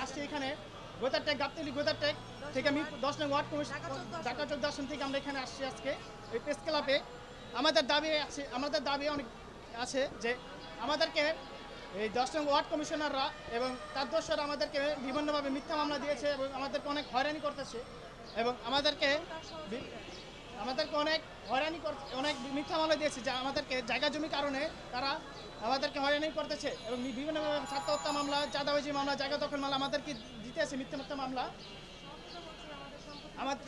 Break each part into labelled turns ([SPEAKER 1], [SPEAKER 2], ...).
[SPEAKER 1] আসছি এখানে গোদারটেক গাবতলী গোদারটেক থেকে আমি 10 নং ওয়ার্ড কমিশন ঢাকা 14 আসন থেকে আমরা এখানে আসছি আজকে এই প্রেস ক্লাবে। আমাদের দাবি অনেক আছে যে আমাদেরকে এই 10 নং ওয়ার্ড কমিশনাররা এবং তার দোসররা আমাদেরকে বিভিন্নভাবে মিথ্যা মামলা দিয়েছে এবং আমাদেরকে অনেক হয়রানি করতেছে এবং আমাদেরকে অনেক মিথ্যা মামলা দিয়েছে, যা আমাদেরকে জায়গা জমি কারণে তারা আমাদেরকে হয়রানি করতেছে এবং বিভিন্নভাবে ছাত্র হত্যা মামলা, চাঁদাবাজি মামলা, জায়গা দখল মামলা আমাদেরকে দিতেছে, মিথ্যা মামলা।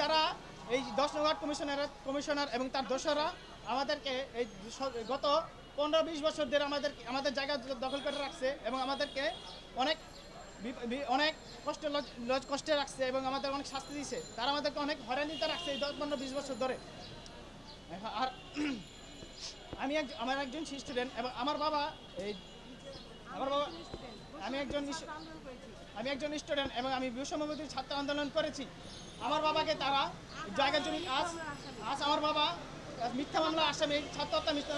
[SPEAKER 1] তারা এই 10 নং ওয়ার্ড কমিশনার এবং তার দোসররা আমাদেরকে এই গত 15-20 বছর ধরে আমাদের জায়গা দখল করে রাখছে এবং আমাদেরকে অনেক কষ্টে রাখছে এবং আমাদের অনেক শাস্তি দিয়েছে। তারা আমাদেরকে অনেক হয়রানিতে রাখছে এই 10-15-20 বছর ধরে। আর আমার একজন স্টুডেন্ট এবং আমি একজন স্টুডেন্ট এবং আমি বৈষম্যবিরোধী ছাত্র আন্দোলন করেছি। আমার বাবাকে তারা জায়গা জমি আজ আমার বাবা মিথ্যা মামলা আসামি, ছাত্র হত্যা মিথ্যা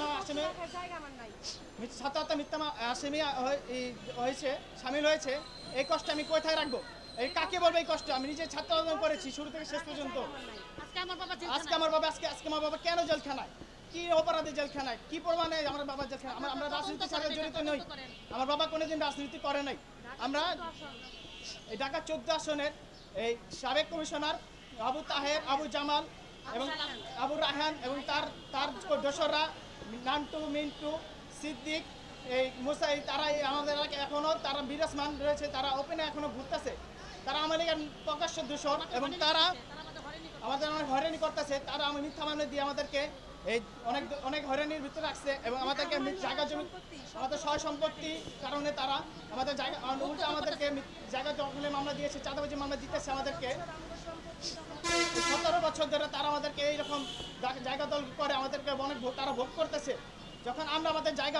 [SPEAKER 1] আসামি হয়েছে, সামিল হয়েছে। এই কষ্ট আমি কোথায় রাখবো? এই কাকে বলবো এই কষ্ট? আমি নিজে ছাত্র আন্দোলন করেছি শুরু থেকে শেষ পর্যন্ত। আজকে আমার বাবা কেন জেলখানায়? কি অপরাধে জেলখানায়? কি প্রমাণে আমার বাবা জেলখানায়? আমরা রাজনীতির সাথে জড়িত নই। আমার বাবা কোনোদিন রাজনীতি করে নাই। আমরা এই ঢাকা 14 আসনের এই সাবেক কমিশনার আবু তাহের, আবু জামাল এবং আবু রায়হান এবং তার দোসররা নান্টু, মিন্টু, সিদ্দিক, এই মুসাই, তারা আমাদের এখনো তারা বিরাজমান রয়েছে, তারা ওপেনে এখনো ঘুরতেছে। তারা আমাদের প্রকাশ্য দূষণ এবং তারা আমাদের অনেক হয়রানি করতেছে। তারা মিথ্যা মামলা দিয়ে আমাদেরকে এই অনেক হয়রানির ভিতরে রাখছে এবং আমাদেরকে জায়গা জমি, আমাদের সয় সম্পত্তি কারণে তারা আমাদের আমাদেরকে জায়গা দখলের মামলা দিয়েছে, চাঁদাবাজি মামলা দিতেছে আমাদেরকে। 17 বছর ধরে তারা আমাদেরকে এইরকম জায়গা দল করে আমাদেরকে তারা ভোগ করতেছে। যখন আমরা আমাদের জায়গা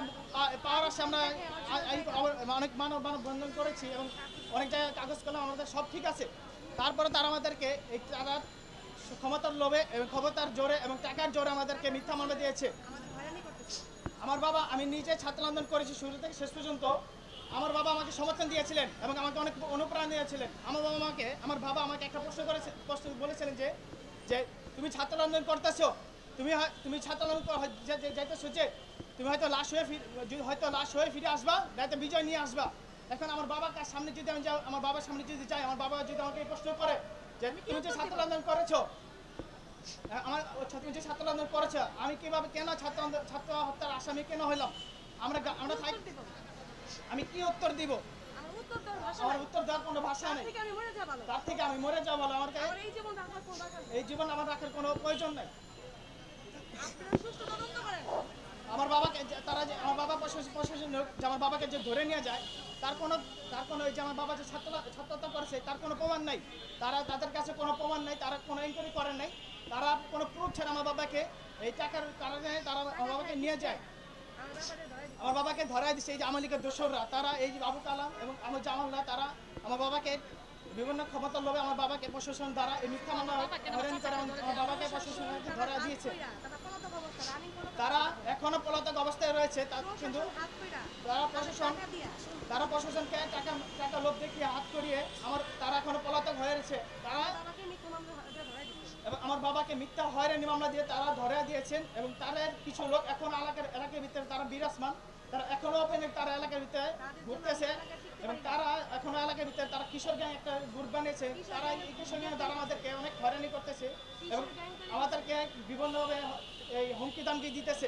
[SPEAKER 1] পাওয়ার আসে আমরা অনেক মানববন্ধন করেছি এবং অনেক জায়গায় কাগজ কলম আমাদের সব ঠিক আছে, তারপরে তারা আমাদেরকে এই তারা ক্ষমতার লোভে এবং ক্ষমতার জোরে এবং টাকার জোরে আমাদেরকে মিথ্যা মামলা দিয়েছে। আমার বাবা, আমি নিজে ছাত্র আন্দোলন করেছি শুরু থেকে শেষ পর্যন্ত। আমার বাবা আমাকে সমর্থন দিয়েছিলেন এবং আমাকে অনেক অনুপ্রেরণা দিয়েছিলেন। আমার বাবা আমাকে একটা প্রশ্ন বলেছিলেন যে তুমি ছাত্র আন্দোলন করতেছো, তুমি ছাত্র আন্দোলন যাইতেছো, যে তুমি হয়তো লাশ হয়ে ফিরে আসবা, যাতে বিজয় নিয়ে আসবা। এখন আমার বাবার সামনে যদি আমি যাই, আমার বাবার সামনে যদি যাই, আমার বাবা যদি আমাকে প্রশ্ন করে যে তুমি যে ছাত্র আন্দোলন করেছো, তুমি যে ছাত্র আন্দোলন করেছো, আমি কিভাবে কেন ছাত্র হত্যার আসামি কেন হইলাম? আমি কি উত্তর দিব? আমার উত্তর দেওয়ার কোনো ভাষা নেই। তার থেকে আমি মরে যাবো বলো, আমার এই জীবন আমার রাখার কোনো প্রয়োজন নেই। আমার বাবাকে আমার বাবা প্রশাসন আমার বাবাকে যে ধরে নিয়ে যায়, তার কোনো যে আমার বাবা যে ছাত্রতা করেছে তার কোনো প্রমাণ নাই। তাদের কাছে কোনো প্রমাণ নাই, তারা কোনো এনকোয়ারি করেন নাই, তারা কোনো প্রুফ ছাড়া আমার বাবাকে এই টাকার কারণে তারা আমার বাবাকে নিয়ে যায়। আমার বাবাকে ধরাই দিচ্ছে এই যে আওয়ামী লীগের দোসররা, তারা এই যে আবু কালাম এবং আমার জামালরা, তারা আমার বাবাকে বিভিন্ন ক্ষমতার লোভে আমার বাবাকে প্রশাসন দ্বারা এই মিথ্যা মামলা হয়রানি করে আমার বাবাকে প্রশাসন ধরা দিয়েছে। তারা এখনো পলাতক অবস্থায় রয়েছে, কিন্তু তারা প্রশাসনকে টাকা লোভ দেখিয়ে হাত করিয়ে তারা এখনো পলাতক হয়ে রয়েছে। তারা এবং আমার বাবাকে মিথ্যা হয়রানি মামলা দিয়ে তারা ধরে দিয়েছেন এবং তাদের কিছু লোক এখন এলাকার ভিতরে তারা বিরাজমান, তারা এখনো ওপেনে তারা এলাকার ভিতরে ঘুরতেছে এবং তারা এখনো এলাকার ভিতরে তারা কিশোর গ্যাং একটা গ্রুপ বানিয়েছে। তারা এই কিশোর গ্যাং দ্বারা আমাদেরকে অনেক হয়রানি করতেছে এবং আমাদেরকে বিভিন্নভাবে এই হুমকি দামকি দিতেছে।